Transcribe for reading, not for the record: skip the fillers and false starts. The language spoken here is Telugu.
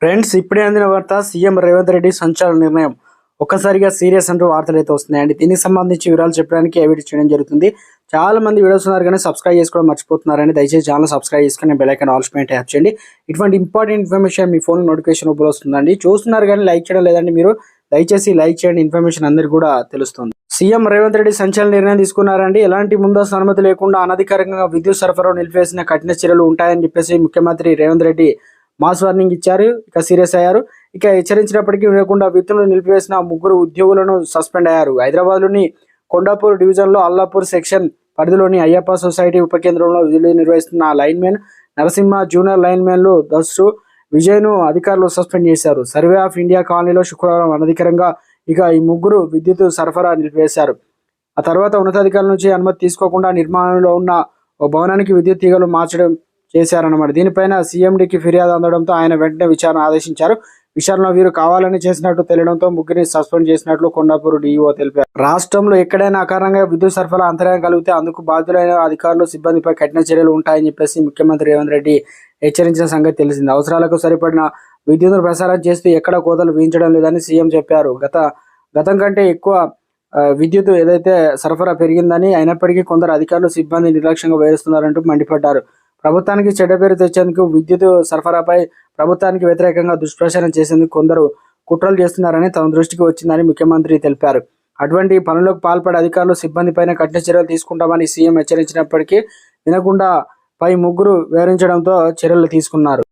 ఫ్రెండ్స్, ఇప్పుడే అందిన వార్త. సీఎం రేవంత్ రెడ్డి సంచలన నిర్ణయం. ఒక్కసారిగా సీరియస్ అంటూ వార్తలు అయితే వస్తున్నాయండి. దీనికి సంబంధించి వివరాలు చెప్పడానికి ఈ వీడియో చేయడం జరుగుతుంది. చాలా మంది వీడియోస్ ఉన్నారు కానీ సబ్స్క్రైబ్ చేసుకోవడం మర్చిపోతున్నారని దయచేసి ఛానల్ సబ్స్క్రైబ్ చేసుకుని బెల్ ఐకాన్ ఆల్ పైన ట్యాప్ చేయండి. ఇటువంటి ఇంపార్టెంట్ ఇన్ఫర్మేషన్ మీ ఫోన్ నోటిఫికేషన్ రూపంలో వస్తుందండి. చూస్తున్నారు కానీ లైక్ చేయడం లేదండి. మీరు దయచేసి లైక్ చేయండి, ఇన్ఫర్మేషన్ అందరికీ కూడా తెలుస్తుంది. సీఎం రేవంత్ రెడ్డి సంచలన నిర్ణయం తీసుకున్నారండి. ఎలాంటి ముందస్తు అనుమతి లేకుండా అనధికారికంగా విద్యుత్ సరఫరా నిలిపివేసిన కఠిన చర్యలు ఉంటాయని చెప్పేసి ముఖ్యమంత్రి రేవంత్ రెడ్డి మాస్ వార్నింగ్ ఇచ్చారు. ఇక సీరియస్ అయ్యారు. ఇక హెచ్చరించినప్పటికీ వినకుండా విధులు నిలిపివేసిన ముగ్గురు ఉద్యోగులను సస్పెండ్ అయ్యారు. హైదరాబాద్లోని కొండాపూర్ డివిజన్లో అల్లాపూర్ సెక్షన్ పరిధిలోని అయ్యప్ప సొసైటీ ఉప కేంద్రంలో విధులు నిర్వహిస్తున్న లైన్మెన్ నరసింహ, జూనియర్ లైన్మెన్లు దస్సు విజయ్ను అధికారులు సస్పెండ్ చేశారు. సర్వే ఆఫ్ ఇండియా కాలనీలో శుక్రవారం అనధికారంగా ఇక ఈ ముగ్గురు విద్యుత్ సరఫరా నిలిపివేశారు. ఆ తర్వాత ఉన్నతాధికారుల నుంచి అనుమతి తీసుకోకుండా నిర్మాణంలో ఉన్న ఓ భవనానికి విద్యుత్ తీగలు మార్చడం చేశారన్నమాట. దీనిపైన సీఎండీకి ఫిర్యాదు అందడంతో ఆయన వెంటనే విచారణ ఆదేశించారు. విచారణలో వీరు కావాలని చేసినట్టు తెలియడంతో ముగ్గురిని సస్పెండ్ చేసినట్లు కొండాపూర్ డీఈఓ తెలిపారు. రాష్ట్రంలో ఎక్కడైనా అకారణంగా విద్యుత్ సరఫరా అంతరాయం కలిగితే అందుకు బాధ్యులైన అధికారులు, సిబ్బందిపై కఠిన చర్యలు ఉంటాయని చెప్పేసి ముఖ్యమంత్రి రేవంత్ రెడ్డి హెచ్చరించిన సంగతి తెలిసింది. అవసరాలకు సరిపడిన విద్యుత్తును ప్రసారం చేస్తూ ఎక్కడ కోతలు విధించడం లేదని సీఎం చెప్పారు. గతం కంటే ఎక్కువ విద్యుత్ ఏదైతే సరఫరా పెరిగిందని, అయినప్పటికీ కొందరు అధికారులు, సిబ్బంది నిర్లక్ష్యంగా వేరుస్తున్నారంటూ మండిపడ్డారు. ప్రభుత్వానికి చెడ్డ పేరు తెచ్చేందుకు, విద్యుత్ సరఫరాపై ప్రభుత్వానికి వ్యతిరేకంగా దుష్ప్రచారం చేసేందుకు కొందరు కుట్రలు చేస్తున్నారని తమ దృష్టికి వచ్చిందని ముఖ్యమంత్రి తెలిపారు. అటువంటి పనులకు పాల్పడే అధికారులు, సిబ్బందిపైన కఠిన చర్యలు తీసుకుంటామని సీఎం హెచ్చరించినప్పటికీ వినకుండా పై ముగ్గురు వివరించడంతో చర్యలు తీసుకున్నారు.